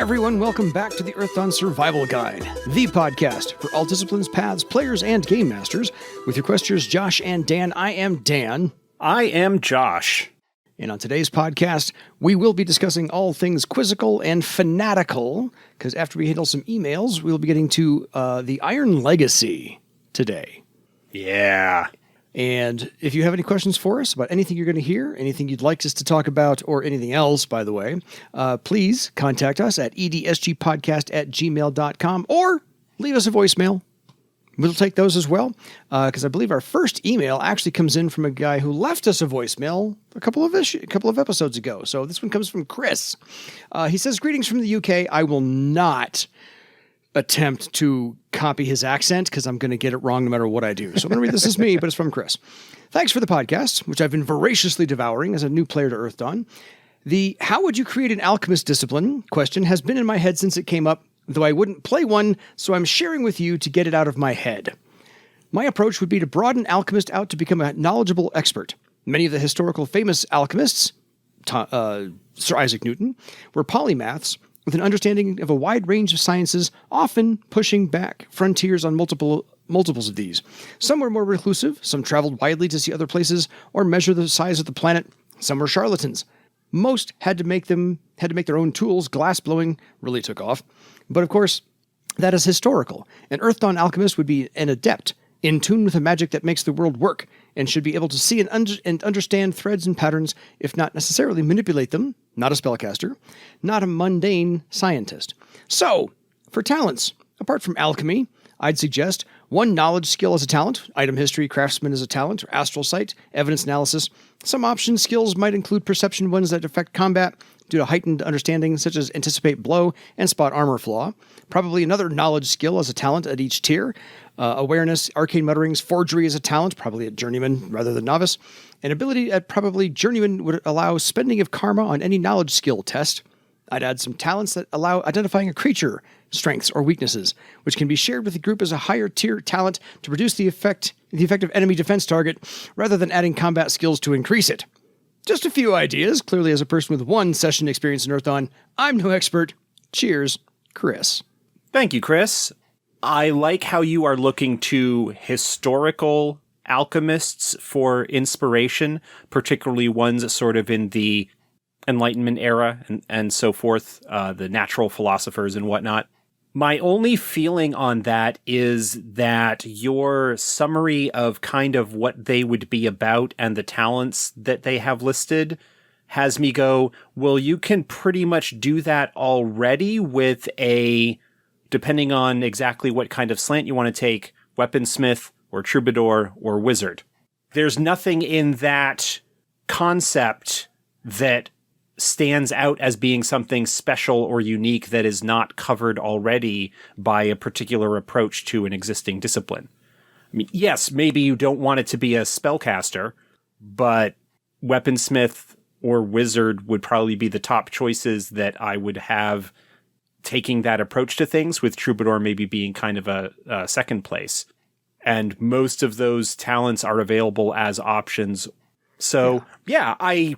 everyone, welcome back to the Earthdawn Survival Guide, the podcast for all disciplines, paths, players, and game masters. With your questers Josh and Dan, I am Dan. I am Josh. And on today's podcast, we will be discussing all things quizzical and fanatical, because after we handle some emails, we'll be getting to the Iron Legacy today. Yeah. And if you have any questions for us about anything you're going to hear, anything you'd like us to talk about, or anything else, by the way, please contact us at edsgpodcast@gmail.com or leave us a voicemail. We'll take those as well, because I believe our first email actually comes in from a guy who left us a voicemail a couple of episodes ago. So this one comes from Chris. He says, "Greetings from the UK. I will not attempt to copy his accent because I'm going to get it wrong no matter what I do. So I'm going to read this as me, but it's from Chris. Thanks for the podcast, which I've been voraciously devouring as a new player to Earthdawn. The how would you create an alchemist discipline question has been in my head since it came up, though I wouldn't play one, so I'm sharing with you to get it out of my head. My approach would be to broaden alchemist out to become a knowledgeable expert. Many of the historical famous alchemists, Sir Isaac Newton, were polymaths with an understanding of a wide range of sciences, often pushing back frontiers on multiples of these. Some were more reclusive, some traveled widely to see other places or measure the size of the planet, some were charlatans. Most had to make their own tools. Glass blowing really took off. But of course, that is historical. An Earthdawn alchemist would be an adept, in tune with the magic that makes the world work, and should be able to see and understand threads and patterns, if not necessarily manipulate them. Not a spellcaster, not a mundane scientist. So, for talents, apart from alchemy, I'd suggest one knowledge skill as a talent, item history, craftsman as a talent, or astral sight, evidence analysis. Some option skills might include perception ones that affect combat due to heightened understanding, such as anticipate blow and spot armor flaw. Probably another knowledge skill as a talent at each tier. Awareness, arcane mutterings, forgery as a talent, probably a journeyman rather than novice. An ability at probably journeyman would allow spending of karma on any knowledge skill test. I'd add some talents that allow identifying a creature, strengths, or weaknesses, which can be shared with the group as a higher tier talent to reduce the effective enemy defense target, rather than adding combat skills to increase it. Just a few ideas. Clearly, as a person with one session experience in Earthdawn, I'm no expert. Cheers, Chris." Thank you, Chris. I like how you are looking to historical alchemists for inspiration, particularly ones sort of in the Enlightenment era and so forth, the natural philosophers and whatnot. My only feeling on that is that your summary of kind of what they would be about and the talents that they have listed has me go, well, you can pretty much do that already with depending on exactly what kind of slant you want to take, weaponsmith or troubadour or wizard. There's nothing in that concept that stands out as being something special or unique that is not covered already by a particular approach to an existing discipline. I mean, yes, maybe you don't want it to be a spellcaster, but weaponsmith or wizard would probably be the top choices that I would have taking that approach to things, with troubadour maybe being kind of a second place. And most of those talents are available as options. So, yeah, I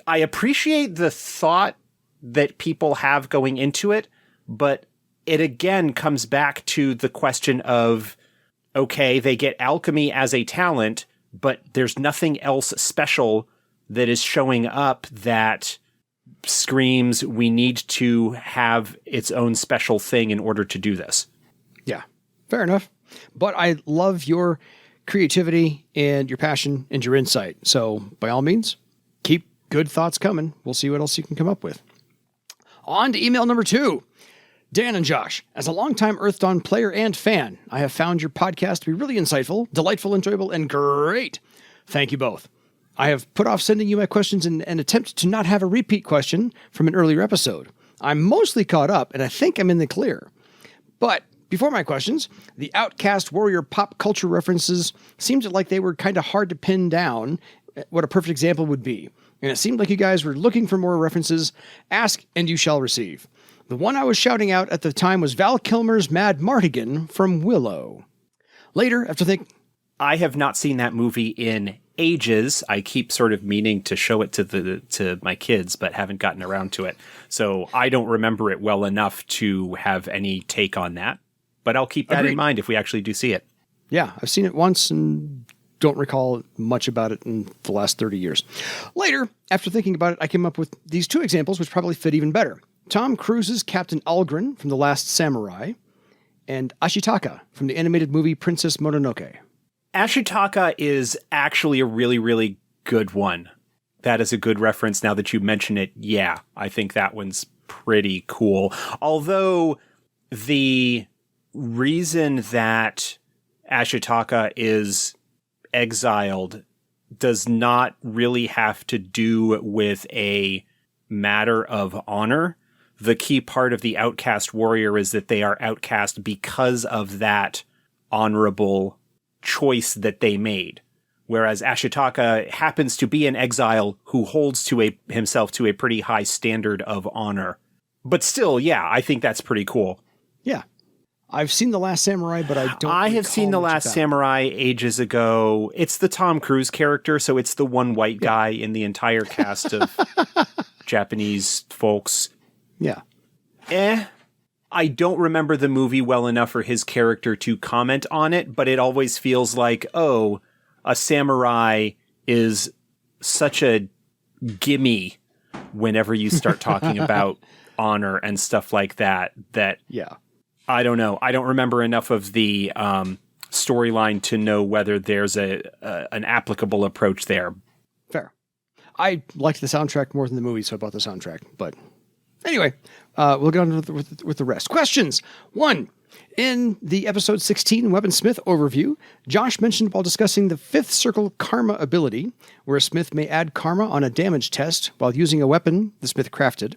appreciate the thought that people have going into it, but it again comes back to the question of, okay, they get alchemy as a talent, but there's nothing else special that is showing up that screams we need to have its own special thing in order to do this. Yeah, fair enough. But I love your creativity and your passion and your insight. So by all means, keep good thoughts coming. We'll see what else you can come up with. On to email number 2. Dan and Josh, as a longtime Earthdawn player and fan, I have found your podcast to be really insightful, delightful, enjoyable, and great. Thank you both. I have put off sending you my questions in an attempt to not have a repeat question from an earlier episode. I'm mostly caught up, and I think I'm in the clear. But before my questions, the Outcast Warrior pop culture references seemed like they were kind of hard to pin down what a perfect example would be. And it seemed like you guys were looking for more references. Ask, and you shall receive. The one I was shouting out at the time was Val Kilmer's Mad Mardigan from Willow. Later, after thinking, I have not seen that movie in ages. I keep sort of meaning to show it to my kids, but haven't gotten around to it. So I don't remember it well enough to have any take on that. But I'll keep that in mind if we actually do see it. Yeah, I've seen it once and don't recall much about it in the last 30 years. Later, after thinking about it, I came up with these two examples, which probably fit even better. Tom Cruise's Captain Algren from The Last Samurai, and Ashitaka from the animated movie Princess Mononoke. Ashitaka is actually a really, really good one. That is a good reference now that you mention it. Yeah, I think that one's pretty cool. Although the reason that Ashitaka is exiled does not really have to do with a matter of honor. The key part of the outcast warrior is that they are outcast because of that honorable choice that they made. Whereas Ashitaka happens to be an exile who holds to himself to a pretty high standard of honor. But still, yeah, I think that's pretty cool. Yeah. I've seen The Last Samurai, but I have seen The Last Samurai ages ago. It's the Tom Cruise character, so it's the one white guy in the entire cast of Japanese folks. Yeah. I don't remember the movie well enough for his character to comment on it, but it always feels like, oh, a samurai is such a gimme whenever you start talking about honor and stuff like that, yeah. I don't know. I don't remember enough of the storyline to know whether there's an applicable approach there. Fair. I liked the soundtrack more than the movie, so I bought the soundtrack. But anyway, we'll get on with the rest. Questions. 1. In the episode 16 Weaponsmith overview, Josh mentioned while discussing the 5th Circle Karma ability, where a smith may add karma on a damage test while using a weapon the smith crafted.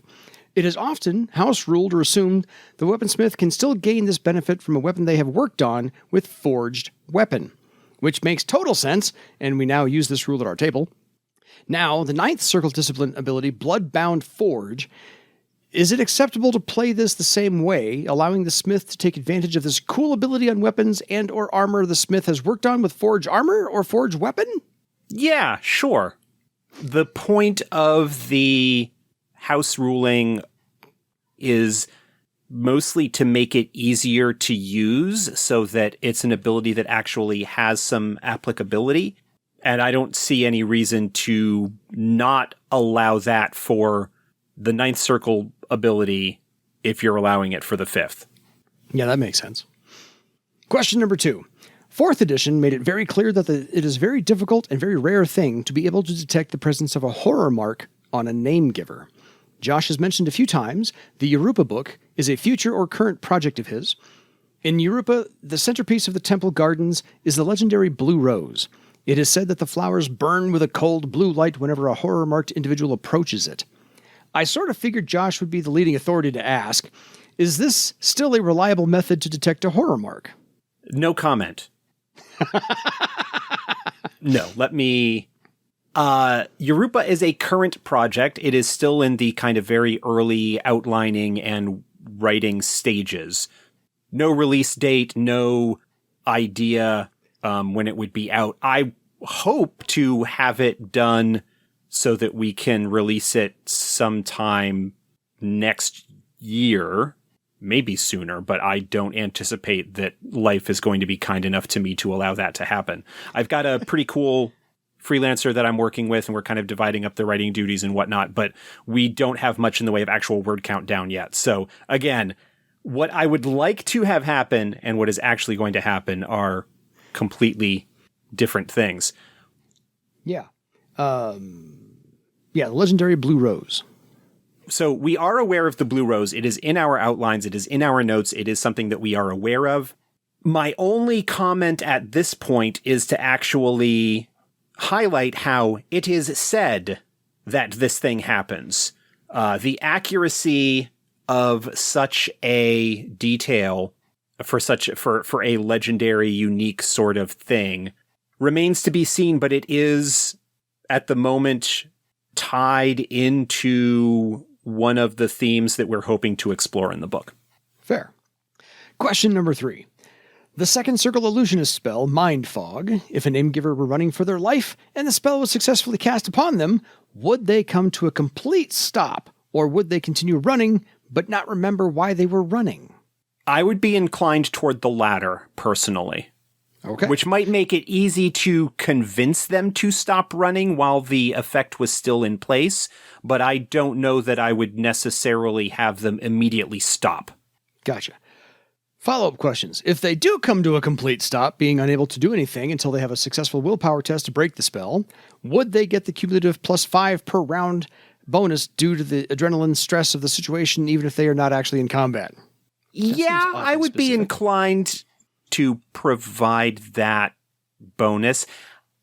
It is often house-ruled or assumed the weaponsmith can still gain this benefit from a weapon they have worked on with forged weapon, which makes total sense, and we now use this rule at our table. Now, the 9th Circle Discipline ability, Bloodbound Forge. Is it acceptable to play this the same way, allowing the smith to take advantage of this cool ability on weapons and or armor the smith has worked on with forged armor or forged weapon? Yeah, sure. The point of the house ruling is mostly to make it easier to use so that it's an ability that actually has some applicability. And I don't see any reason to not allow that for the 9th Circle ability if you're allowing it for the 5th. Yeah, that makes sense. Question number 2. 4th edition made it very clear that it is a very difficult and very rare thing to be able to detect the presence of a horror mark on a name giver. Josh has mentioned a few times the Urupa book is a future or current project of his. In Urupa, the centerpiece of the temple gardens is the legendary blue rose. It is said that the flowers burn with a cold blue light whenever a horror-marked individual approaches it. I sort of figured Josh would be the leading authority to ask, is this still a reliable method to detect a horror mark? No comment. No, let me... Urupa is a current project. It is still in the kind of very early outlining and writing stages. No release date, no idea when it would be out. I hope to have it done so that we can release it sometime next year, maybe sooner, but I don't anticipate that life is going to be kind enough to me to allow that to happen. I've got a pretty cool freelancer that I'm working with, and we're kind of dividing up the writing duties and whatnot, but we don't have much in the way of actual word count down yet. So again, what I would like to have happen and what is actually going to happen are completely different things. Yeah. The legendary blue rose. So we are aware of the blue rose. It is in our outlines. It is in our notes. It is something that we are aware of. My only comment at this point is to actually highlight how it is said that this thing happens. The accuracy of such a detail for a legendary, unique sort of thing remains to be seen, but it is at the moment tied into one of the themes that we're hoping to explore in the book. Fair. Question number 3. The second Circle Illusionist spell, Mind Fog, if an Imgiver were running for their life and the spell was successfully cast upon them, would they come to a complete stop, or would they continue running but not remember why they were running? I would be inclined toward the latter, personally. Okay. Which might make it easy to convince them to stop running while the effect was still in place, but I don't know that I would necessarily have them immediately stop. Gotcha. Follow-up questions. If they do come to a complete stop, being unable to do anything until they have a successful willpower test to break the spell, would they get the cumulative +5 per round bonus due to the adrenaline stress of the situation, even if they are not actually in combat? Yeah, I would be inclined to provide that bonus.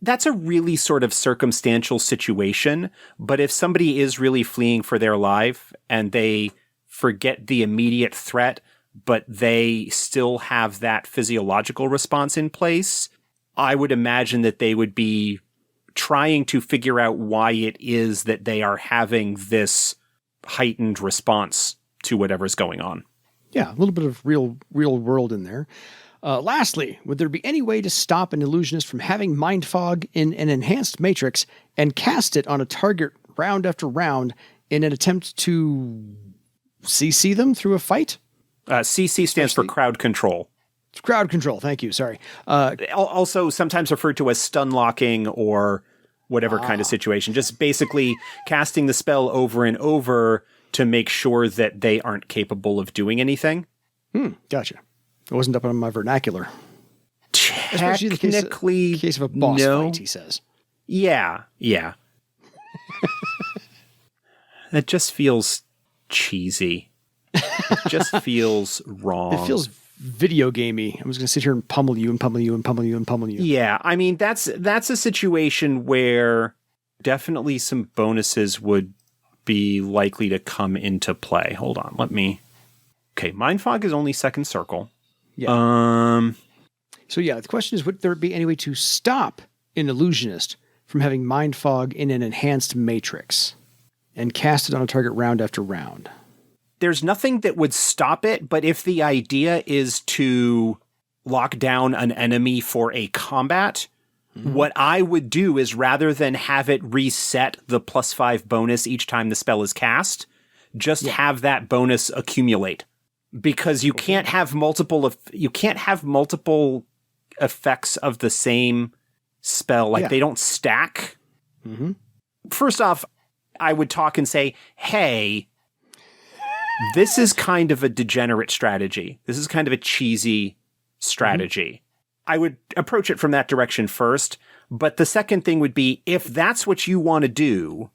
That's a really sort of circumstantial situation, but if somebody is really fleeing for their life and they forget the immediate threat, but they still have that physiological response in place, I would imagine that they would be trying to figure out why it is that they are having this heightened response to whatever's going on. Yeah, a little bit of real world in there. Lastly, would there be any way to stop an illusionist from having Mind Fog in an enhanced matrix and cast it on a target round after round in an attempt to CC them through a fight? CC stands for crowd control. Crowd control, thank you, sorry. Also sometimes referred to as stun locking or whatever kind of situation. Just basically casting the spell over and over to make sure that they aren't capable of doing anything. Gotcha. It wasn't up on my vernacular. Technically, the case of a boss fight, he says. Yeah. That just feels cheesy. It just feels wrong. It feels video gamey. I'm just going to sit here and pummel you and pummel you and pummel you and pummel you. Yeah, I mean, that's a situation where definitely some bonuses would be likely to come into play. Hold on, Okay, Mind Fog is only second circle. Yeah. So yeah, the question is, would there be any way to stop an illusionist from having Mind Fog in an enhanced matrix and cast it on a target round after round? There's nothing that would stop it, but if the idea is to lock down an enemy for a combat, what I would do is rather than have it reset the +5 bonus each time the spell is cast, just have that bonus accumulate. Because you can't have multiple effects of the same spell. Like they don't stack. First off, I would talk and say, hey, this is kind of a degenerate strategy. This is kind of a cheesy strategy. I would approach it from that direction first. But the second thing would be, if that's what you want to do,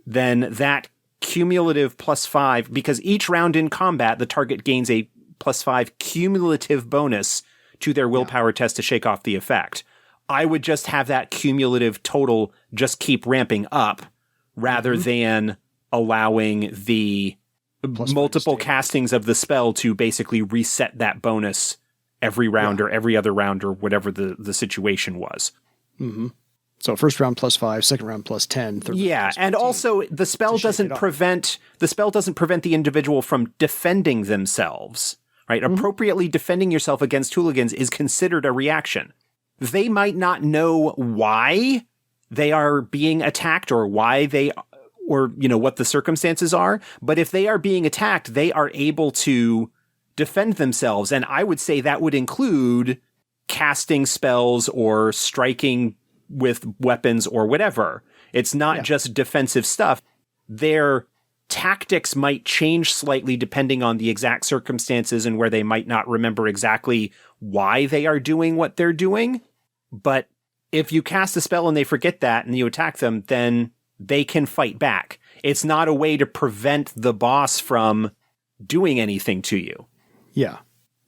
then that cumulative +5, because each round in combat, the target gains a +5 cumulative bonus to their willpower test to shake off the effect. I would just have that cumulative total just keep ramping up rather than allowing the multiple castings of the spell to basically reset that bonus every round or every other round or whatever the situation was. So first round +5, second round +10, third round +15. And also the spell doesn't prevent the individual from defending themselves, right? Appropriately defending yourself against hooligans is considered a reaction. They might not know why they are being attacked or what the circumstances are, but if they are being attacked, they are able to defend themselves. And I would say that would include casting spells or striking with weapons or whatever. It's not just defensive stuff. Their tactics might change slightly depending on the exact circumstances and where they might not remember exactly why they are doing what they're doing. But if you cast a spell and they forget that and you attack them, then they can fight back. It's not a way to prevent the boss from doing anything to you. Yeah.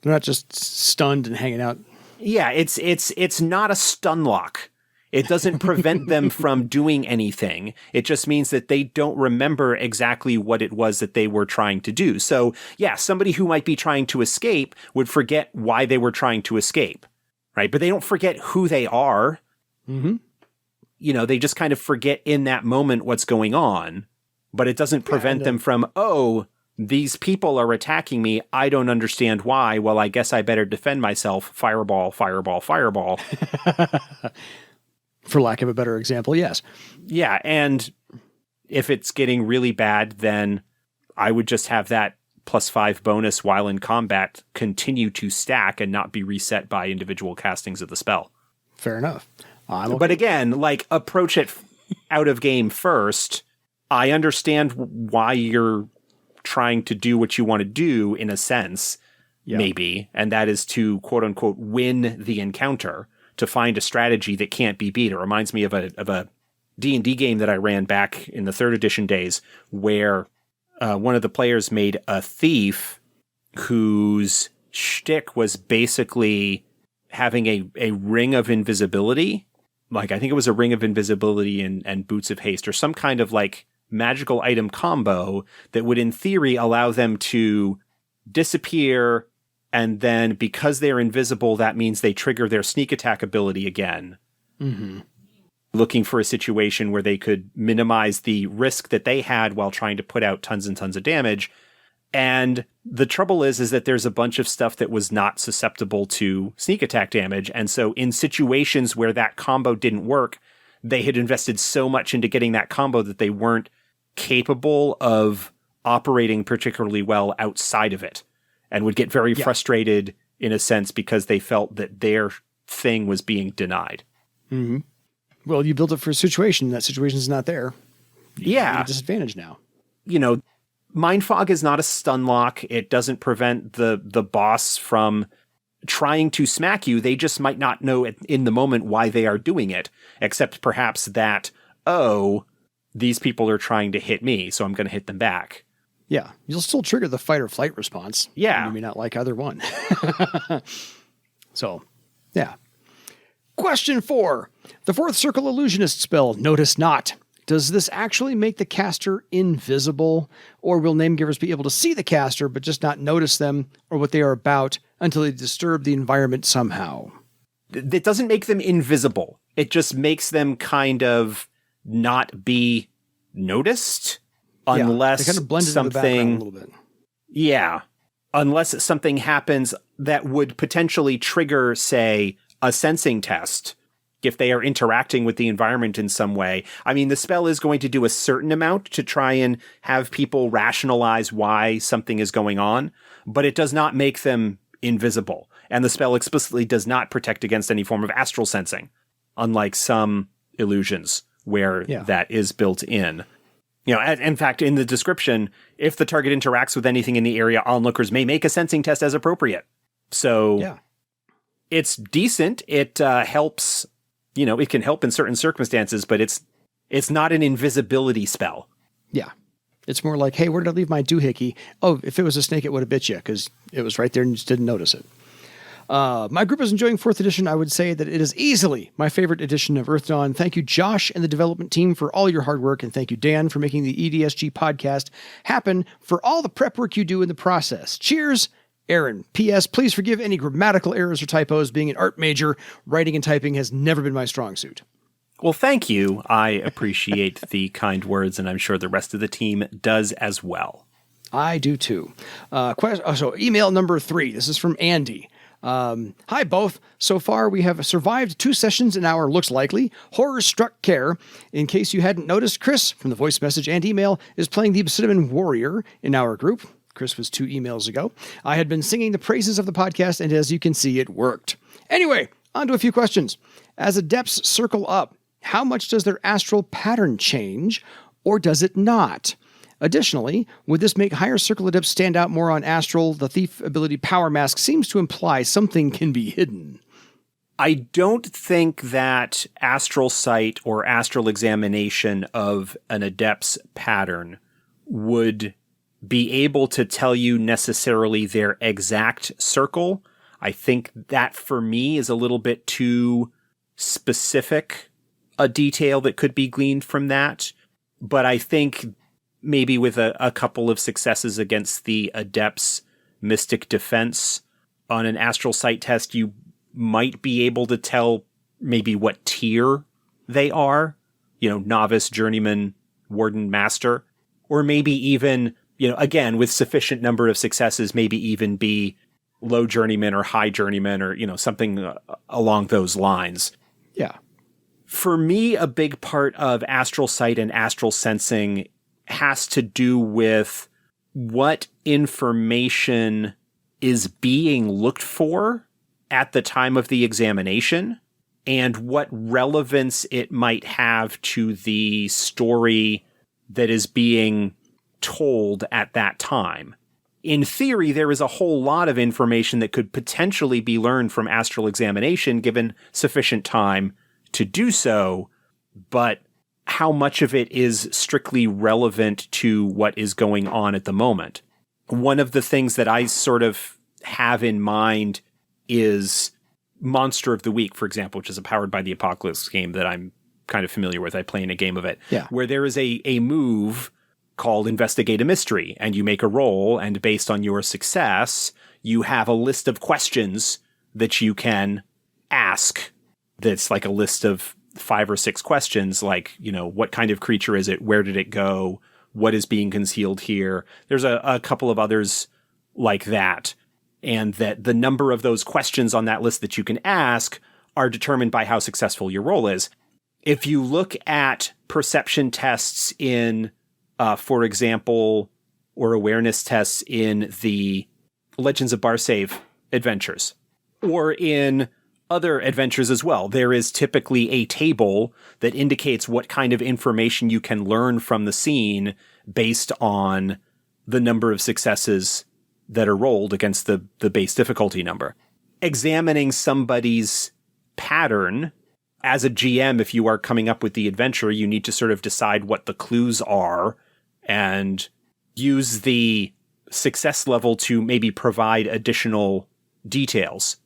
They're not just stunned and hanging out. Yeah, it's not a stun lock. It doesn't prevent them from doing anything. It just means that they don't remember exactly what it was that they were trying to do. So, yeah, somebody who might be trying to escape would forget why they were trying to escape, right? But they don't forget who they are. They just kind of forget in that moment what's going on. But it doesn't prevent them from, these people are attacking me. I don't understand why. Well, I guess I better defend myself. Fireball, fireball, fireball. For lack of a better example, yes. Yeah, and if it's getting really bad, then I would just have that +5 bonus while in combat continue to stack and not be reset by individual castings of the spell. Fair enough. I'm okay. But again, like, approach it out of game first. I understand why you're trying to do what you want to do in a sense, maybe, and that is to quote unquote win the encounter, to find a strategy that can't be beat. It reminds me of a D&D game that I ran back in the 3rd edition days, where one of the players made a thief whose shtick was basically having a ring of invisibility. Like, I think it was a ring of invisibility and boots of haste, or some kind of like magical item combo that would in theory allow them to disappear. And then because they're invisible, that means they trigger their sneak attack ability again. Mm-hmm. Looking for a situation where they could minimize the risk that they had while trying to put out tons and tons of damage. And the trouble is that there's a bunch of stuff that was not susceptible to sneak attack damage. And so in situations where that combo didn't work, they had invested so much into getting that combo that they weren't capable of operating particularly well outside of it, and would get very frustrated in a sense because they felt that their thing was being denied. Mm-hmm. Well, you built it for a situation. That situation's not there. You're at a disadvantage now. You know, Mind Fog is not a stun lock. It doesn't prevent the boss from trying to smack you. They just might not know in the moment why they are doing it, except perhaps that, oh, these people are trying to hit me, so I'm going to hit them back. Yeah, you'll still trigger the fight or flight response. Yeah. You may not like either one. So, yeah. Question 4. The 4th Circle Illusionist spell, Notice Not. Does this actually make the caster invisible, or will Namegivers be able to see the caster but just not notice them or what they are about until they disturb the environment somehow? It doesn't make them invisible. It just makes them kind of not be noticed unless they kind of blend into the background a little bit. Yeah. Unless something happens that would potentially trigger, say, a sensing test if they are interacting with the environment in some way. I mean, the spell is going to do a certain amount to try and have people rationalize why something is going on, but it does not make them invisible. And the spell explicitly does not protect against any form of astral sensing, unlike some illusions where that is built in. You know, in fact, in the description, if the target interacts with anything in the area, onlookers may make a sensing test as appropriate. So it's decent. It helps, you know, it can help in certain circumstances, but it's not an invisibility spell. Yeah. It's more like, hey, where did I leave my doohickey? Oh, if it was a snake, it would have bit you because it was right there and you just didn't notice it. My group is enjoying 4th edition. I would say that it is easily my favorite edition of Earthdawn. Thank you, Josh and the development team, for all your hard work. And thank you, Dan, for making the EDSG podcast happen, for all the prep work you do in the process. Cheers, Aaron. P.S. Please forgive any grammatical errors or typos. Being an art major, writing and typing has never been my strong suit. Well, thank you. I appreciate the kind words, and I'm sure the rest of the team does as well. I do too. So email number 3. This is from Andy. Hi both. So far we have survived 2 sessions in our looks likely horror struck kaer. In case you hadn't noticed, Chris from the voice message and email is playing the Cinnamon Warrior in our group. Chris was 2 emails ago. I had been singing the praises of the podcast, and as you can see, it worked. Anyway, on to a few questions. As adepts circle up, how much does their astral pattern change, or does it not? Additionally, would this make higher circle adepts stand out more on astral? The thief ability power mask seems to imply something can be hidden. I don't think that astral sight or astral examination of an adept's pattern would be able to tell you necessarily their exact circle. I think that for me is a little bit too specific a detail that could be gleaned from that. But I think maybe with a couple of successes against the adept's mystic defense on an astral sight test, you might be able to tell maybe what tier they are, you know, novice, journeyman, warden, master, or maybe even again, with sufficient number of successes, maybe even be low journeyman or high journeyman or, something along those lines. Yeah. For me, a big part of astral sight and astral sensing has to do with what information is being looked for at the time of the examination and what relevance it might have to the story that is being told at that time. In theory, there is a whole lot of information that could potentially be learned from astral examination given sufficient time to do so, but how much of it is strictly relevant to what is going on at the moment? One of the things that I sort of have in mind is Monster of the Week, for example, which is a Powered by the Apocalypse game that I'm kind of familiar with. I play in a game of it, where there is a move called Investigate a Mystery, and you make a roll, and based on your success, you have a list of questions that you can ask. That's like a list of 5 or 6 questions, like, what kind of creature is it? Where did it go? What is being concealed here? There's a couple of others like that. And that the number of those questions on that list that you can ask are determined by how successful your roll is. If you look at perception tests in, for example, or awareness tests in the Legends of Barsave adventures, or in other adventures as well, there is typically a table that indicates what kind of information you can learn from the scene based on the number of successes that are rolled against the base difficulty number. Examining somebody's pattern as a GM, if you are coming up with the adventure, you need to sort of decide what the clues are and use the success level to maybe provide additional details.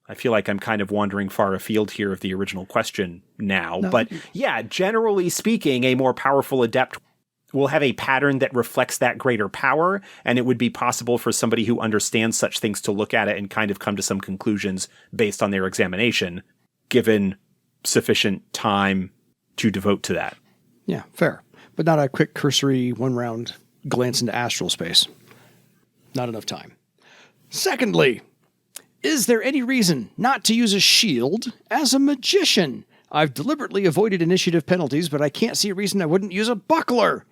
I feel like I'm kind of wandering far afield here of the original question now. No. But yeah, generally speaking, a more powerful adept will have a pattern that reflects that greater power, and it would be possible for somebody who understands such things to look at it and kind of come to some conclusions based on their examination, given sufficient time to devote to that. Yeah, fair. But not a quick cursory one-round glance into astral space. Not enough time. Secondly, is there any reason not to use a shield as a magician? I've deliberately avoided initiative penalties, but I can't see a reason I wouldn't use a buckler.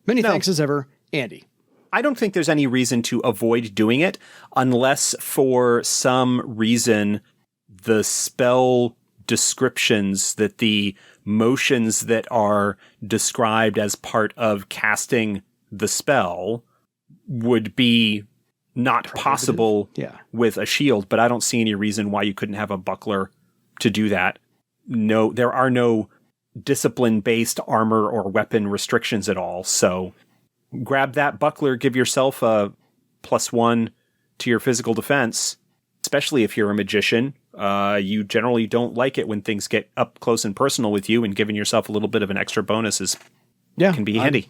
Many thanks as ever, Andy. I don't think there's any reason to avoid doing it unless for some reason the spell descriptions, that the motions that are described as part of casting the spell would be not possible with a shield, but I don't see any reason why you couldn't have a buckler to do that. No, there are no discipline-based armor or weapon restrictions at all, so grab that buckler, give yourself a +1 to your physical defense, especially if you're a magician. You generally don't like it when things get up close and personal with you, and giving yourself a little bit of an extra bonus can be handy.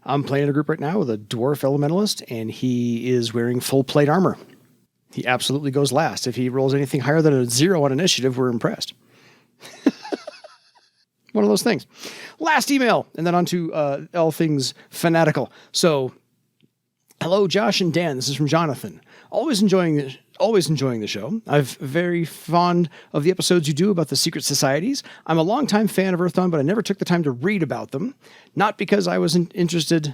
I'm playing in a group right now with a dwarf elementalist, and he is wearing full plate armor. He absolutely goes last. If he rolls anything higher than a 0 on initiative, we're impressed. One of those things. Last email, and then on to all things fanatical. So, hello, Josh and Dan. This is from Jonathan. Always enjoying the show. I'm very fond of the episodes you do about the secret societies. I'm a longtime fan of Earthdawn, but I never took the time to read about them. Not because I was not interested.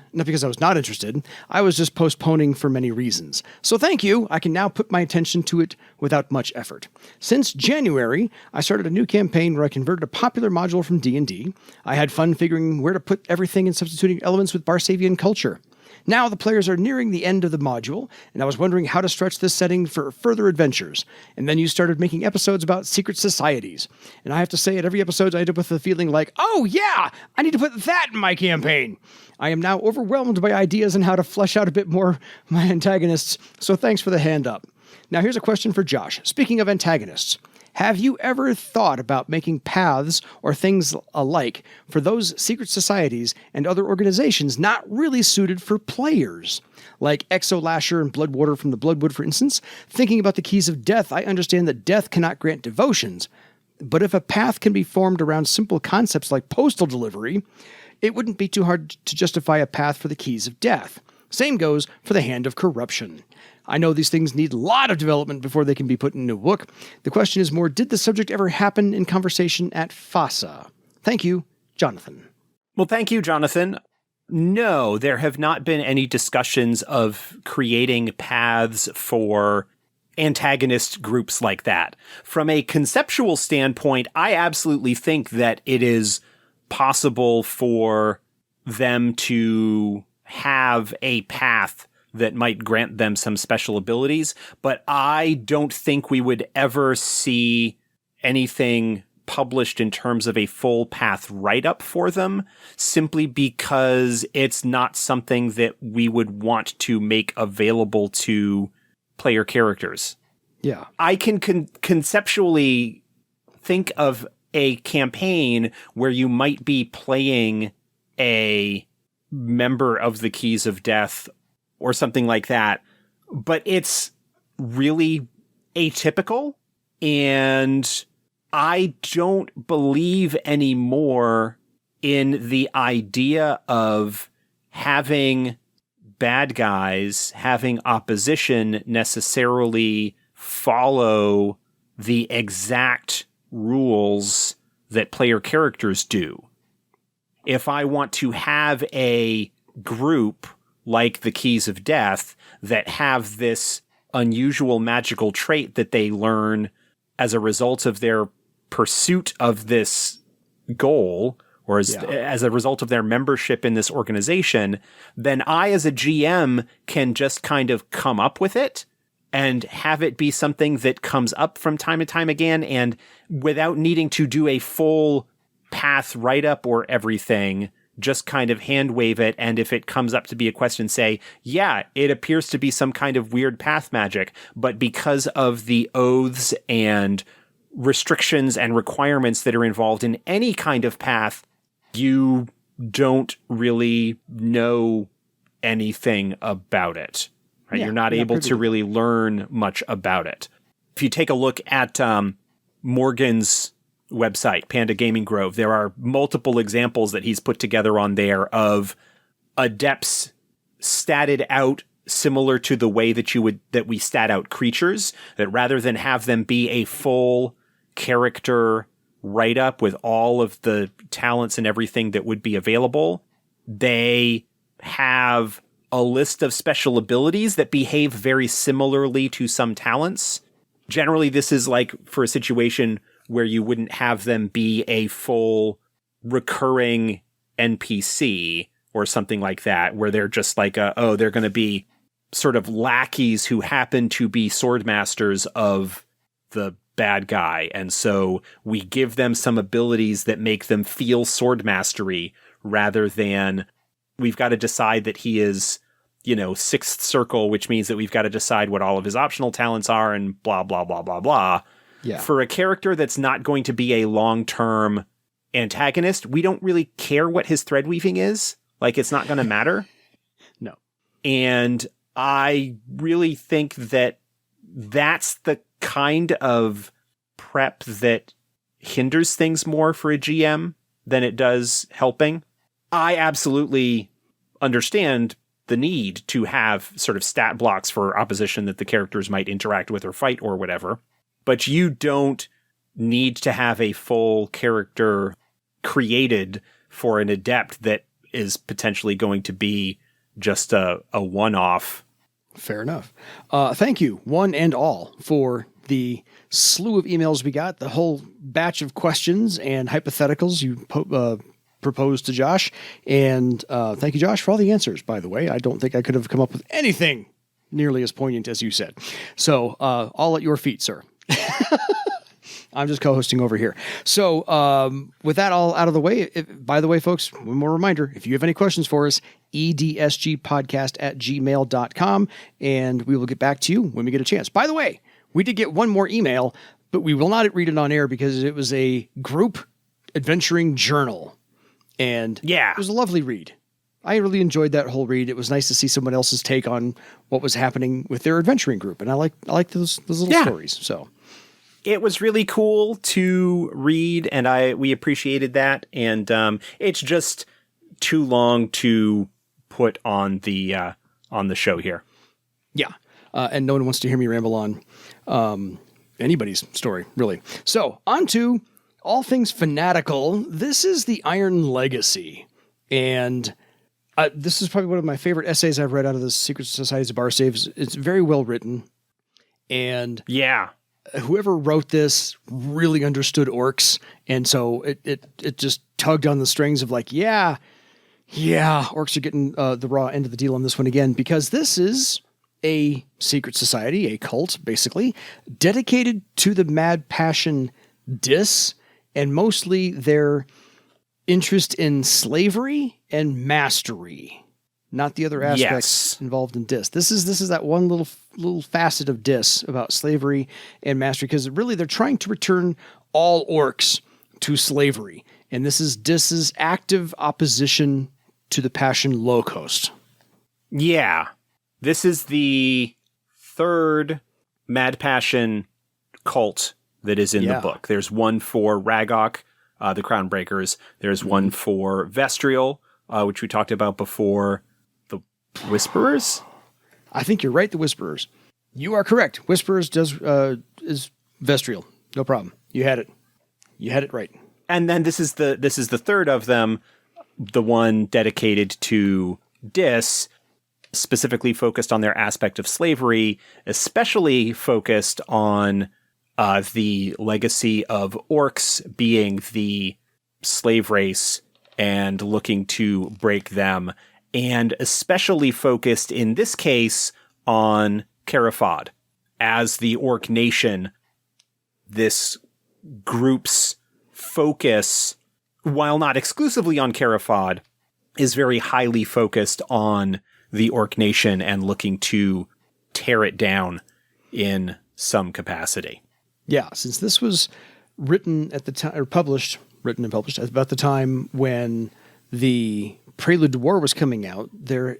I was just postponing for many reasons. So thank you. I can now put my attention to it without much effort. Since January, I started a new campaign where I converted a popular module from D&D. I had fun figuring where to put everything and substituting elements with Barsavian culture. Now the players are nearing the end of the module, and I was wondering how to stretch this setting for further adventures. And then you started making episodes about secret societies. And I have to say, at every episode, I end up with a feeling like, oh yeah, I need to put that in my campaign. I am now overwhelmed by ideas on how to flesh out a bit more my antagonists, so thanks for the hand up. Now here's a question for Josh. Speaking of antagonists, have you ever thought about making paths or things alike for those secret societies and other organizations not really suited for players? Like Exolasher and Bloodwater from the Bloodwood, for instance. Thinking about the Keys of Death, I understand that death cannot grant devotions. But if a path can be formed around simple concepts like postal delivery, it wouldn't be too hard to justify a path for the Keys of Death. Same goes for the Hand of Corruption. I know these things need a lot of development before they can be put in a book. The question is more, did the subject ever happen in conversation at FASA? Thank you, Jonathan. Well, thank you, Jonathan. No, there have not been any discussions of creating paths for antagonist groups like that. From a conceptual standpoint, I absolutely think that it is possible for them to have a path that might grant them some special abilities, but I don't think we would ever see anything published in terms of a full path write-up for them, simply because it's not something that we would want to make available to player characters. Yeah. I can conceptually think of a campaign where you might be playing a member of the Keys of Death or something like that, but it's really atypical, and I don't believe anymore in the idea of having bad guys, having opposition necessarily follow the exact rules that player characters do. If I want to have a group like the Keys of Death that have this unusual magical trait that they learn as a result of their pursuit of this goal, or as a result of their membership in this organization, then I, as a GM, can just kind of come up with it and have it be something that comes up from time to time again, and without needing to do a full path write-up or everything, just kind of hand wave it, and if it comes up to be a question, say, yeah, it appears to be some kind of weird path magic, but because of the oaths and restrictions and requirements that are involved in any kind of path, you don't really know anything about it. Right? Yeah, you're not able to really learn much about it. If you take a look at Morgan's website, Panda Gaming Grove, there are multiple examples that he's put together on there of adepts statted out similar to the way that we stat out creatures, that rather than have them be a full character write-up with all of the talents and everything that would be available, they have a list of special abilities that behave very similarly to some talents. Generally, this is like for a situation where you wouldn't have them be a full recurring NPC or something like that, where they're just like, they're going to be sort of lackeys who happen to be sword masters of the bad guy. And so we give them some abilities that make them feel sword mastery, rather than we've got to decide that he is, sixth circle, which means that we've got to decide what all of his optional talents are and blah, blah, blah, blah, blah. Yeah. For a character that's not going to be a long-term antagonist, we don't really care what his thread weaving is. Like, it's not going to matter. No. And I really think that that's the kind of prep that hinders things more for a GM than it does helping. I absolutely understand the need to have sort of stat blocks for opposition that the characters might interact with or fight or whatever. But you don't need to have a full character created for an adept that is potentially going to be just a one-off. Fair enough. Thank you, one and all, for the slew of emails we got, the whole batch of questions and hypotheticals you proposed to Josh. And thank you, Josh, for all the answers, by the way. I don't think I could have come up with anything nearly as poignant as you said. So all at your feet, sir. I'm just co-hosting over here. So with that all out of the way, by the way, folks, one more reminder, if you have any questions for us, edsgpodcast@gmail.com, and we will get back to you when we get a chance. By the way, we did get one more email, but we will not read it on air because it was a group adventuring journal. And yeah, it was a lovely read. I really enjoyed that whole read. It was nice to see someone else's take on what was happening with their adventuring group. And I like those little stories. So it was really cool to read, and we appreciated that. And it's just too long to put on the on the show here. Yeah. And no one wants to hear me ramble on anybody's story, really. So, on to all things fanatical. This is the Iron Legacy. And this is probably one of my favorite essays I've read out of the Secret Societies of Barsaves. It's very well written. And yeah, whoever wrote this really understood orcs. And so it just tugged on the strings of like, yeah, orcs are getting the raw end of the deal on this one again, because this is a secret society, a cult, basically, dedicated to the mad passion Dis, and mostly their interest in slavery and mastery, not the other aspects involved in Dis. This is that one little facet of Dis about slavery and mastery, because really they're trying to return all orcs to slavery. And this is Dis's active opposition to the Passion Low Coast. Yeah. This is the third Mad Passion cult that is in the book. There's one for Ragok, the Crownbreakers. There's one for Vestrial, which we talked about before. The Whisperers? I think you're right, the Whisperers. You are correct. Whisperers is Vestrial. No problem. You had it. You had it right. And then this is the third of them, the one dedicated to Dis, specifically focused on their aspect of slavery, especially focused on the legacy of orcs being the slave race and looking to break them, and especially focused in this case on Cara Fahd. As the orc nation, this group's focus, while not exclusively on Cara Fahd, is very highly focused on the orc nation and looking to tear it down in some capacity. Yeah, since this was written at the time, or written and published at about the time when the Prelude to War was coming out, there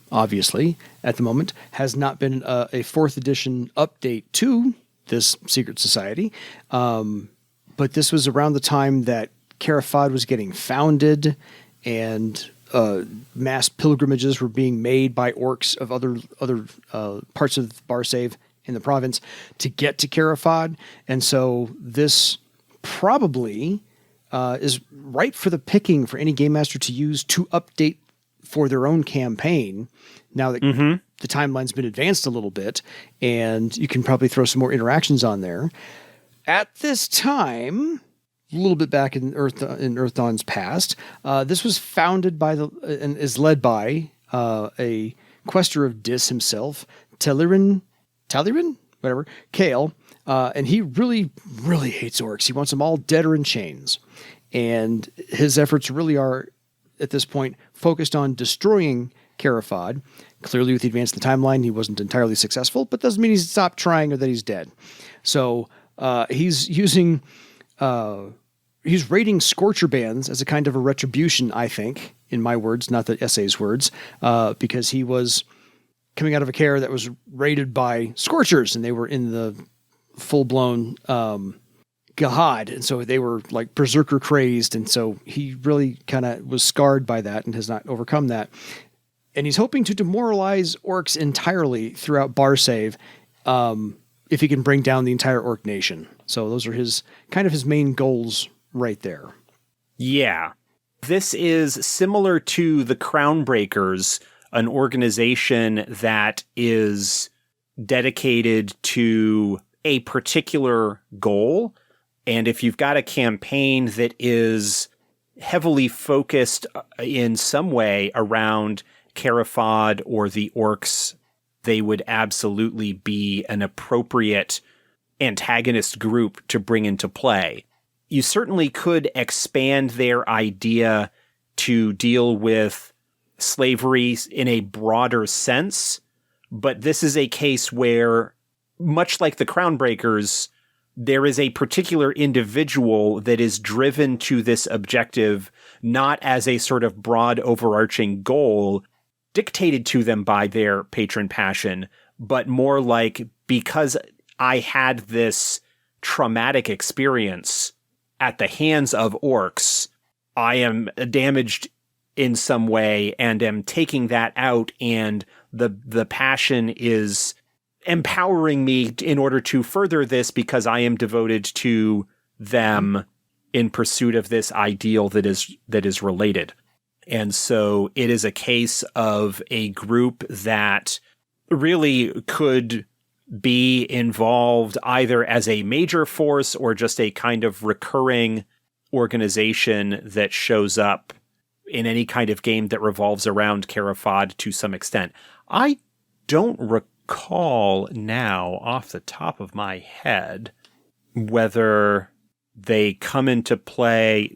obviously at the moment has not been a 4th edition update to this secret society. But this was around the time that Cara Fahd was getting founded, and mass pilgrimages were being made by orcs of other parts of Barsave in the province to get to Cara Fahd. And so this probably is ripe for the picking for any game master to use to update for their own campaign, now that the timeline's been advanced a little bit, and you can probably throw some more interactions on there. At this time, a little bit back in Earthdawn's past, this was founded by and is led by a quester of Dis himself, Talyrin, Kale, and he really, really hates orcs. He wants them all dead or in chains, and his efforts really are, at this point, focused on destroying Cara Fahd. Clearly, with the advance of the timeline, he wasn't entirely successful, but doesn't mean he's stopped trying or that he's dead. So he's using... he's raiding scorcher bands as a kind of a retribution, I think, in my words, not the essay's words, because he was coming out of a kaer that was raided by scorchers, and they were in the full-blown Gahad, and so they were like berserker crazed, and so he really kind of was scarred by that and has not overcome that. And he's hoping to demoralize orcs entirely throughout Barsave, if he can bring down the entire orc nation. So those are his main goals right there. Yeah. This is similar to the Crownbreakers, an organization that is dedicated to a particular goal. And if you've got a campaign that is heavily focused in some way around Cara Fahd or the orcs, they would absolutely be an appropriate antagonist group to bring into play. You certainly could expand their idea to deal with slavery in a broader sense, but this is a case where, much like the Crownbreakers, there is a particular individual that is driven to this objective not as a sort of broad overarching goal dictated to them by their patron passion, but more like, because I had this traumatic experience at the hands of orcs, I am damaged in some way and am taking that out, and the passion is empowering me in order to further this because I am devoted to them in pursuit of this ideal that is related. And so it is a case of a group that really could be involved either as a major force or just a kind of recurring organization that shows up in any kind of game that revolves around Cara Fahd to some extent. I don't recall now off the top of my head whether they come into play.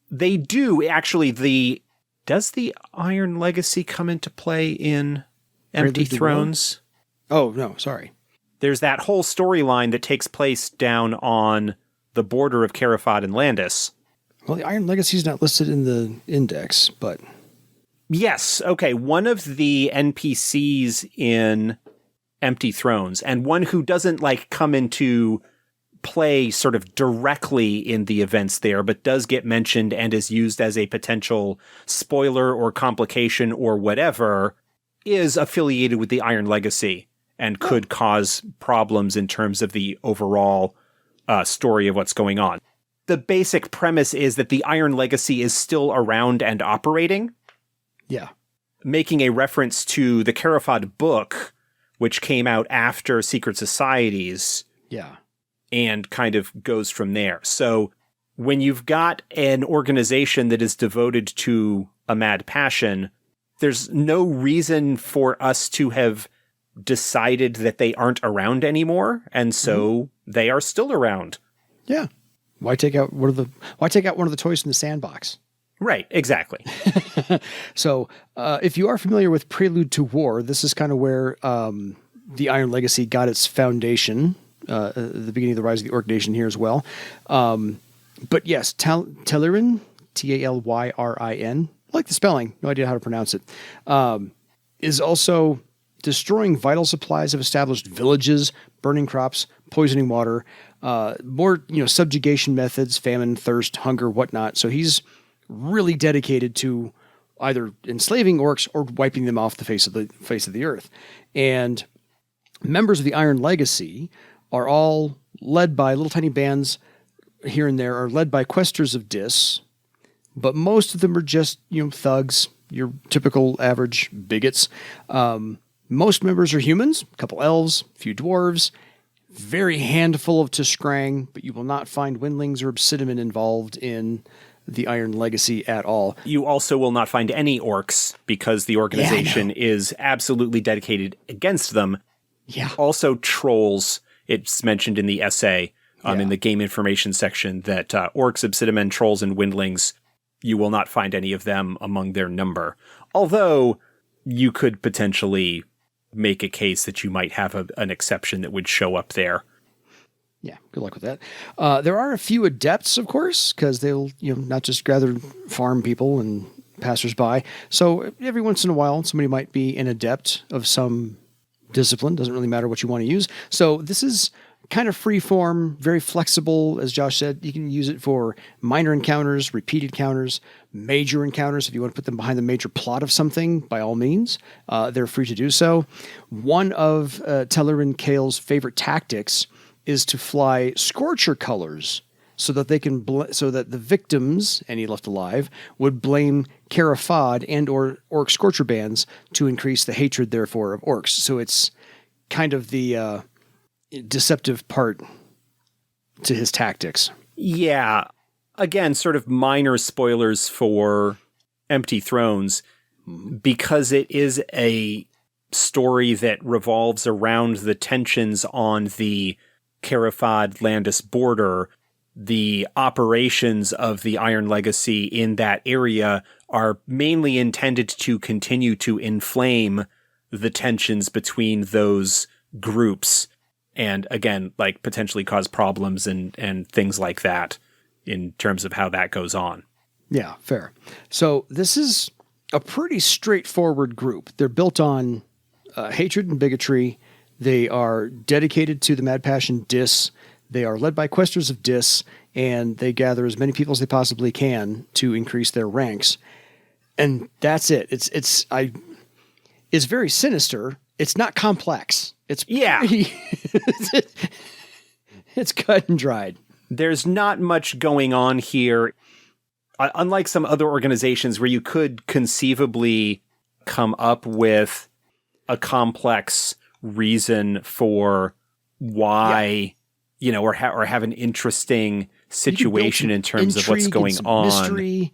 They do actually. Does the Iron Legacy come into play in Empty Thrones? Oh, no, sorry. There's that whole storyline that takes place down on the border of Cara Fahd and Landis. Well, the Iron Legacy is not listed in the index, but... Yes, okay. One of the NPCs in Empty Thrones, and one who doesn't come into play sort of directly in the events there, but does get mentioned and is used as a potential spoiler or complication or whatever, is affiliated with the Iron Legacy and could cause problems in terms of the overall story of what's going on. The basic premise is that the Iron Legacy is still around and operating. Yeah. Making a reference to the Cara Fahd book, which came out after Secret Societies. Yeah. And kind of goes from there. So when you've got an organization that is devoted to a mad passion, there's no reason for us to have decided that they aren't around anymore. And so they are still around. Yeah. Why take out one of the toys from the sandbox? Right, exactly. So if you are familiar with Prelude to War, this is kind of where the Iron Legacy got its foundation. The beginning of the rise of the Orc Nation here as well. But yes, Talyrin, Talyrin, I like the spelling, no idea how to pronounce it, is also destroying vital supplies of established villages, burning crops, poisoning water, more subjugation methods, famine, thirst, hunger, whatnot. So he's really dedicated to either enslaving orcs or wiping them off the face of the earth. And members of the Iron Legacy are all led by little tiny bands here and there, are led by questers of Dis, but most of them are just, thugs, your typical average bigots. Most members are humans, a couple elves, a few dwarves, very handful of Tiskrang, but you will not find windlings or obsidian involved in the Iron Legacy at all. You also will not find any orcs because the organization is absolutely dedicated against them. Yeah. Also trolls. It's mentioned in the essay, in the game information section, that orcs, obsidian, trolls, and windlings, you will not find any of them among their number. Although you could potentially make a case that you might have an exception that would show up there. Yeah, good luck with that. There are a few adepts, of course, because they'll not just gather farm people and passersby. So every once in a while, somebody might be an adept of some discipline. Doesn't really matter what you want to use. So this is kind of free form, very flexible. As Josh said, you can use it for minor encounters, repeated encounters, major encounters. If you want to put them behind the major plot of something, by all means, they're free to do so. One of Talyrin Kale's favorite tactics is to fly scorcher colors so that they can so that the victims, any left alive, would blame Cara Fahd and or orc scorcher bands to increase the hatred, therefore, of orcs. So it's kind of the deceptive part to his tactics. Yeah. Again, sort of minor spoilers for Empty Thrones, because it is a story that revolves around the tensions on the Cara Fahd Landis border. The operations of the Iron Legacy in that area are mainly intended to continue to inflame the tensions between those groups. And again, potentially cause problems and things like that in terms of how that goes on. Yeah, fair. So this is a pretty straightforward group. They're built on hatred and bigotry. They are dedicated to the mad passion Dis. They are led by questers of Dis, and they gather as many people as they possibly can to increase their ranks. And that's it. It's very sinister. It's not complex. It's it's cut and dried. There's not much going on here. Unlike some other organizations where you could conceivably come up with a complex reason for why, or have an interesting situation in terms of what's going on. Mystery.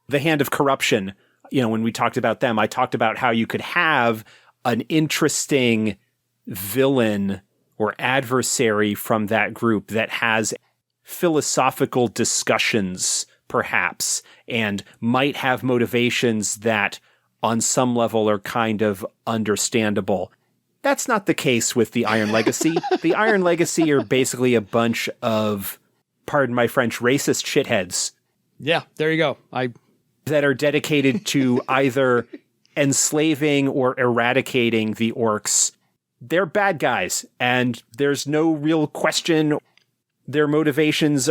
The Hand of Corruption, when we talked about them, I talked about how you could have an interesting villain or adversary from that group that has philosophical discussions, perhaps, and might have motivations that on some level are kind of understandable. That's not the case with the Iron Legacy. The Iron Legacy are basically a bunch of, pardon my French, racist shitheads. Yeah, there you go. That are dedicated to either enslaving or eradicating the orcs. They're bad guys, and there's no real question. Their motivations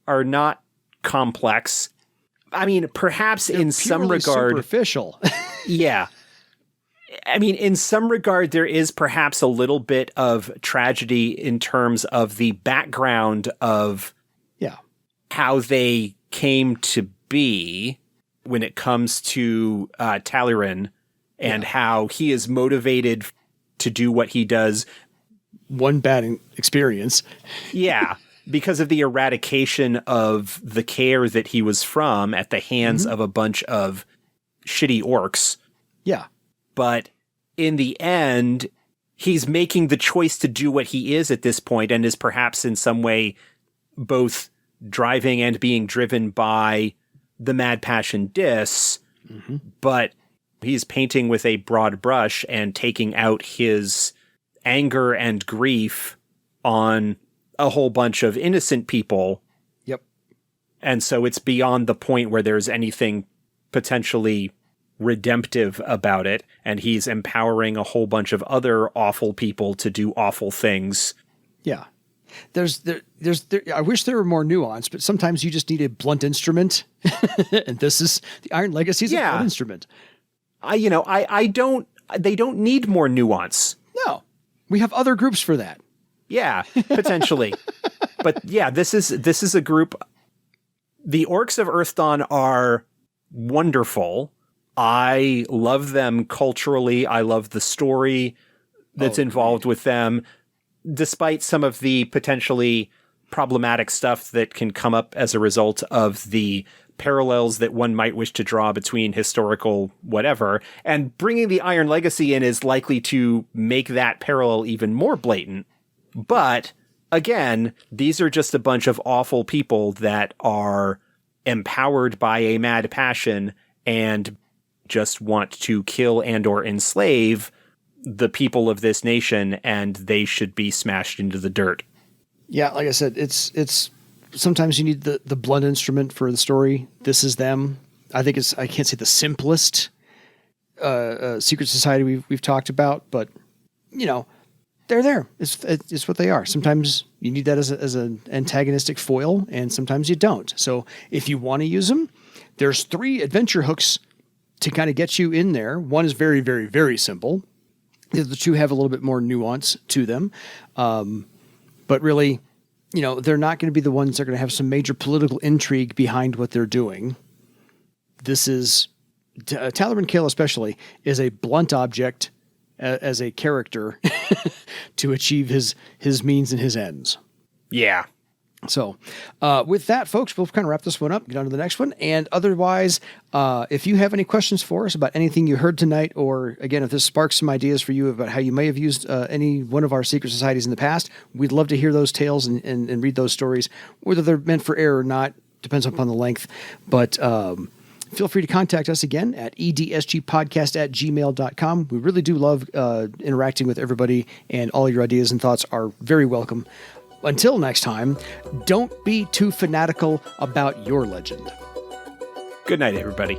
are not complex. I mean, perhaps they're in some regard... superficial. Yeah. I mean, in some regard, there is perhaps a little bit of tragedy in terms of the background of how they came to be when it comes to Talyrin and how he is motivated to do what he does. One bad experience. Yeah. Because of the eradication of the kaer that he was from at the hands of a bunch of shitty orcs. Yeah. But in the end, he's making the choice to do what he is at this point and is perhaps in some way both driving and being driven by the mad passion dis, but he's painting with a broad brush and taking out his anger and grief on a whole bunch of innocent people. Yep. And so it's beyond the point where there's anything potentially redemptive about it, and he's empowering a whole bunch of other awful people to do awful things. Yeah. I wish there were more nuance, but sometimes you just need a blunt instrument. And this is the Iron Legacy's a blunt instrument. they don't need more nuance. No. We have other groups for that. Yeah, potentially. But yeah, this is a group. The orcs of Earthdawn are wonderful. I love them culturally. I love the story that's involved with them, despite some of the potentially problematic stuff that can come up as a result of the parallels that one might wish to draw between historical whatever. And bringing the Iron Legacy in is likely to make that parallel even more blatant. But again, these are just a bunch of awful people that are empowered by a mad passion and just want to kill and or enslave the people of this nation, and they should be smashed into the dirt. Yeah, like I said, it's sometimes you need the blunt instrument for the story. This is them. I think I can't say the simplest secret society we've talked about, but they're there. It's what they are. Sometimes you need that as an antagonistic foil, and sometimes you don't. So if you want to use them, there's 3 adventure hooks to kind of get you in there. One is very, very, very simple. The other 2 have a little bit more nuance to them. But really, they're not going to be the ones that are going to have some major political intrigue behind what they're doing. This is, Talyrin Kale especially, is a blunt object as a character to achieve his means and his ends. Yeah. So with that, folks, we'll kind of wrap this one up, get on to the next one. And otherwise, if you have any questions for us about anything you heard tonight, or again, if this sparks some ideas for you about how you may have used any one of our secret societies in the past, we'd love to hear those tales and read those stories, whether they're meant for air or not, depends upon the length. But feel free to contact us again at edsgpodcast@gmail.com. We really do love interacting with everybody, and all your ideas and thoughts are very welcome. Until next time, don't be too fanatical about your legend. Good night, everybody.